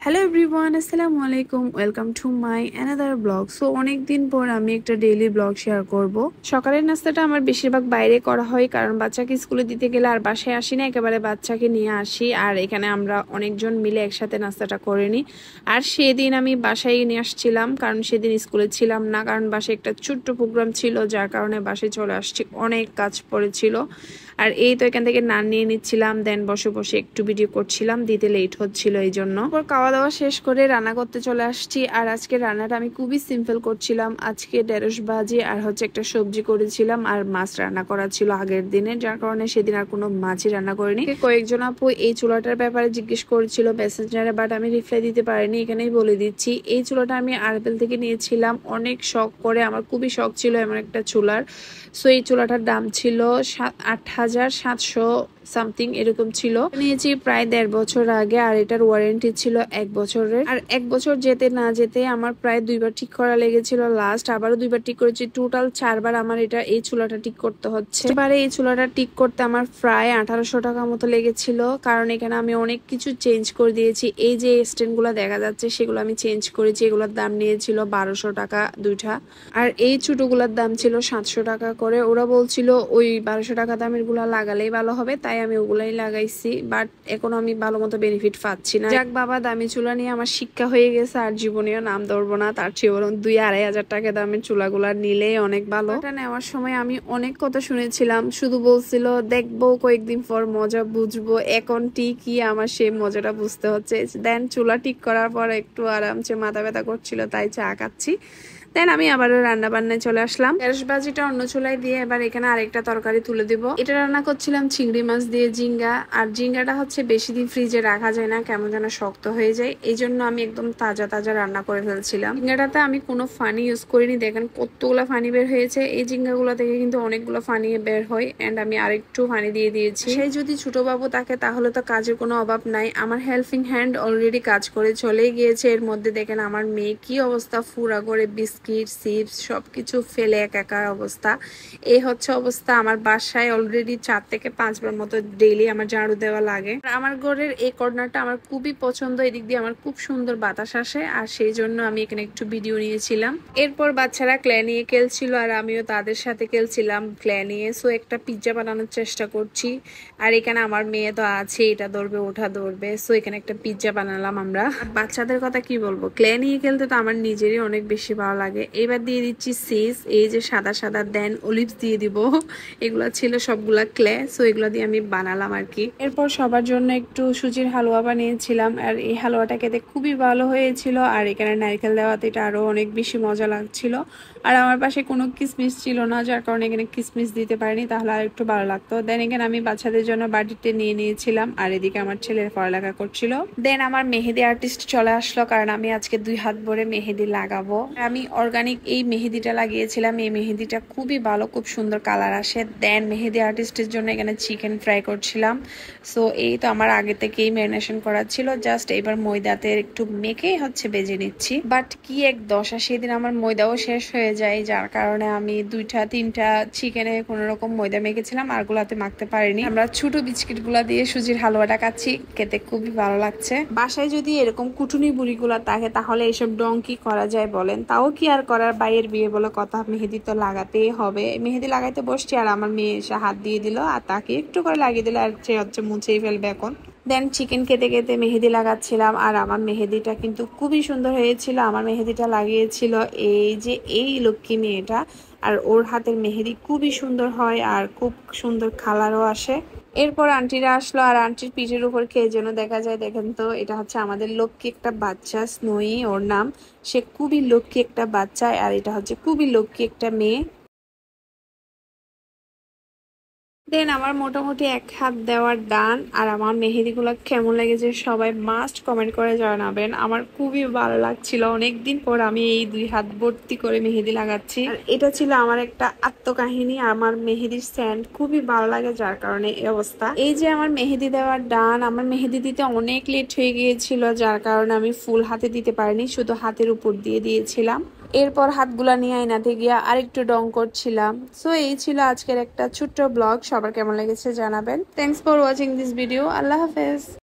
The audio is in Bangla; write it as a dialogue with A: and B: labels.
A: হ্যালো এভরিওয়ান, আসসালামু আলাইকুম। Welcome to my another blog. So অনেক দিন পর আমি একটা ডেইলি ব্লগ শেয়ার করব। সকালের নাস্তাটা আমার বেশিরভাগ বাইরে করা হয়, কারণ বাচ্চাকে স্কুলে দিতে গেলে আর বাসায় আসি না, একেবারে বাচ্চাকে নিয়ে আসি। আর এখানে আমরা অনেকজন মিলে একসাথে নাস্তাটা করে নিই। আর সেদিন আমি বাসায় নিয়ে আসছিলাম, কারণ সেদিন স্কুলে ছিলাম না, কারণ বাসায় একটা ছোট্ট প্রোগ্রাম ছিল, যার কারণে বাসায় চলে আসছি। অনেক কাজ পড়েছিল। আর এই তো এখান থেকে নান নিয়ে নিচ্ছিলাম, দেন বসে বসে একটু ভিডিও করছিলাম, দিতে লেট হচ্ছিল এই জন্য। খাওয়া দাওয়া শেষ করে রান্না করতে চলে আসছি। আর আজকে রান্নাটা আমি খুবই সিম্পল করছিলাম। আজকে ঢেঁড়স ভাজি আর একটা সবজি করেছিলাম, আর মাছ রান্না করা ছিল আগের দিনে, যার কারণে সেদিন আর কোনো মাছই রান্না করিনি। কয়েকজন আপু এই চুলাটার ব্যাপারে জিজ্ঞেস করেছিল মেসেঞ্জারে, বাট আমি রিপ্লাই দিতে পারিনি। এখানেই বলে দিচ্ছি, এই চুলাটা আমি আরবেল থেকে নিয়েছিলাম অনেক শখ করে। আমার খুবই শখ ছিল এমন একটা চুলার। সো এই চুলাটার দাম ছিল 8,700 সামথিং এরকম ছিল। নিয়েছি প্রায় 1.5 বছর আগে, আর এটার ওয়ারেন্টি ছিল 1 বছরের। আর 1 বছর যেতে না যেতে আমার প্রায় 2বার ঠিক করা লেগেছিল, লাস্ট আবারও 2বার ঠিক করেছি। টোটাল 4বার আমার এই চুলাটা ঠিক করতে হচ্ছে। এবারে এই চুলাটা ঠিক করতে আমার প্রায় 1800 টাকা মতো লেগেছিল, কারণ এখানে আমি অনেক কিছু চেঞ্জ করে দিয়েছি। এই যে স্ট্যান্ড গুলা দেখা যাচ্ছে সেগুলো আমি চেঞ্জ করেছি। এগুলোর দাম নিয়েছিল 1200 টাকা দুইটা, আর এই ছোটগুলোর দাম ছিল 700 টাকা করে। ওরা বলছিল ওই 1200 টাকা দামের গুলা লাগালেই ভালো হবে, তাই আমি ওগুলাই লাগাইছি। বাট এখন আমি ভালো মতো বেনিফিট পাচ্ছি না। যাক বাবা, দামি চুলা নিয়ে আমার শিক্ষা হয়ে গেছে, আর জীবনেও নাম ধরবো না। তার চেয়ে বরং 2-2.5 হাজার টাকা দামের চুলাগুলা নিলেই অনেক ভালো। এটা নেওয়ার সময় আমি অনেক কথা শুনেছিলাম, শুধু বলছিল দেখবো কয়েকদিন পর মজা বুঝবো। এখন ঠিকই আমার সেই মজাটা বুঝতে হচ্ছে। দেন চুলা ঠিক করার পর একটু আরামসে মাথা ব্যথা করছিল, তাই চা খাচ্ছি। দেন আমি আবার রান্না বান্নায় চলে আসলাম। ঢেঁড়স ভাজিটা অন্য চুলায় দিয়ে এবার এখানে আরেকটা তরকারি তুলে দিব। এটা রান্না করছিলাম চিংড়ি মাছ দিয়ে ঝিঙ্গা। আর ঝিঙ্গাটা বেশি দিন ফ্রিজে রাখা যায় না, কেমন যেন শক্ত হয়ে যায়। এই জন্য আমি একদম তাজা তাজা রান্না করে ফেলছিলাম। ঝিঙ্গাটাতে আমি কোনো ফানি ইউজ করিনি। দেখেন কতগুলো ফানি বের হয়েছে। এই ঝিঙ্গাগুলো থেকে কিন্তু অনেকগুলো ফানি বের হয়, এন্ড আমি আরেকটু ফানি দিয়ে দিয়েছি। সেই যদি ছোট বাবু থাকে তাহলে তো কাজের কোনো অভাব নাই। আমার হেল্পিং হ্যান্ড অলরেডি কাজ করে চলে গিয়েছে। এর মধ্যে দেখেন আমার মেয়ে কি অবস্থা, ফুরা করে বিস্কিট চিপস সবকিছু ফেলে একাকার অবস্থা। এই অবস্থা। আমার বাসায় অলরেডি 4 থেকে 5 বার মতো ডেইলি আমার ঝাড়ু দেওয়া লাগে। আমার ঘরের এই কর্নারটা আমার খুবই পছন্দ। এদিক দিয়ে আমার খুব সুন্দর বাতাস আসে, আর সেই জন্য আমি এখানে একটু ভিডিও নিয়েছিলাম। এরপর বাচ্চারা ক্লে নিয়ে খেলছিল, আর আমিও তাদের সাথে খেলছিলাম ক্লে নিয়ে। সো একটা পিৎজা বানানোর চেষ্টা করছি। আর এখানে আমার মেয়ে তো আছে, এটা ধরবে ওঠা ধরবে। সো এখানে একটা পিৎজা বানালাম আমরা। বাচ্চাদের কথা কি বলবো, ক্লে নিয়ে খেলতে তো আমার নিজেরই অনেক বেশি ভালো লাগে। এবার দিয়ে দিচ্ছি চিজ, এই যে সাদা সাদা, দেন অলিভস দিয়ে দিব। এগুলা ছিল সবগুলা ক্লে। সো এগুলা দিয়ে আমি বানালাম আর কি। এরপর সবার জন্য একটু সুজির হালুয়া বানিয়েছিলাম, আর এই হালুয়াটা খেতে খুবই ভালো হয়েছিল। আর এখানে নারকেল দেওয়াতে এটা আরো অনেক বেশি মজা লাগছিল। আর আমার পাশে কোনো কিসমিস ছিল না, যার কারণে এখানে কিসমিস দিতে পারিনি, তাহলে আর একটু ভালো লাগতো। দেন এখানে আমি বাচ্চাদের জন্য বাটিতে নিয়ে নিয়েছিলাম, আর এদিকে আমার ছেলের পড়ালেখা করছিল। দেন আমার মেহেদি আর্টিস্ট চলে আসলো, কারণ আমি আজকে 2 হাত ভরে মেহেদি লাগাবো। আমি অর্গানিক এই মেহেদিটা লাগিয়েছিলাম। এই মেহেদিটা খুবই ভালো, খুব সুন্দর কালার আসে। দেন মেহেদি আর্টিস্টের জন্য এখানে চিকেন ফ্রাই করছিলাম। সো এই তো আমার আগে থেকেই ম্যারিনেশন করা ছিল, জাস্ট এবার ময়দাতে একটু মেখেই বেজে নিচ্ছি। বাট কি এক দশা, সেদিন আমার ময়দাও শেষ হয়ে যায়, যার কারণে আমি 2-3টা চিকেনে কোনো রকম ময়দা মেখেছিলাম, আর গুলাতে মাখতে পারিনি। আমরা ছোট বিস্কিট গুলা দিয়ে সুজির হালুয়াটা খাচ্ছি, খেতে খুবই ভালো লাগছে। বাসায় যদি এরকম কুটুনি বুড়িগুলা থাকে তাহলে এইসব ডং কি করা যায় বলেন? তাও কি আর করার, বাইয়ের বিয়ে বলে কথা, মেহেদি তো লাগাতেই হবে। মেহেদি লাগাইতে বসছি, আর আমার মেয়ে এসে হাত দিয়ে দিল, আর তাকে একটু করে লাগিয়ে দিল, আর সে মুছেই ফেলবে এখন। দেন চিকেন খেতে খেতে মেহেদি লাগাচ্ছিলাম, আর আমার মেহেদিটা কিন্তু খুবই সুন্দর হয়েছিল। আমার মেহেদিটা লাগিয়েছিল এই যে এই লক্ষ্মী মেয়েটা, আর ওর হাতের মেহেদি খুবই সুন্দর হয়, আর খুব সুন্দর কালারও আসে। এরপর আন্টিরা আসলো, আর আন্টির পিঠের উপর খেয়ে যেন দেখা যায়। দেখেন তো, এটা আমাদের লক্ষ্মী একটা বাচ্চা, স্নোই ওর নাম। সে খুবই লক্ষ্মী একটা বাচ্চা, আর এটা খুবই লক্ষ্মী একটা মেয়ে। দেন আমার মোটামুটি 1 হাত দেওয়ার ডান। আর আমার মেহেদিগুলো কেমন লেগেছে সবাই মাস্ট কমেন্ট করে জানাবেন। আমার খুবই ভালো লাগছিল, অনেকদিন পর আমি এই 2 হাত ভর্তি করে মেহেদি লাগাচ্ছি। আর এটা ছিল আমার একটা আত্মকাহিনী। আমার মেহেদির স্ট্যান্ড খুবই ভালো লাগে, যার কারণে এই অবস্থা। এই যে আমার মেহেদি দেওয়ার ডান, আমার মেহেদি দিতে অনেক লেট হয়ে গিয়েছিল, যার কারণে আমি ফুল হাতে দিতে পারিনি, শুধু হাতের উপর দিয়ে দিয়েছিলাম। এরপর হাতগুলা নিয়ে আয়নাতে গিয়া আরেকটু ডং করছিলাম। সো এই ছিল আজকের একটা ছোট্ট ব্লগ। সবার কেমন লেগেছে জানাবেন। Thanks for watching this video. আল্লাহ হাফেজ।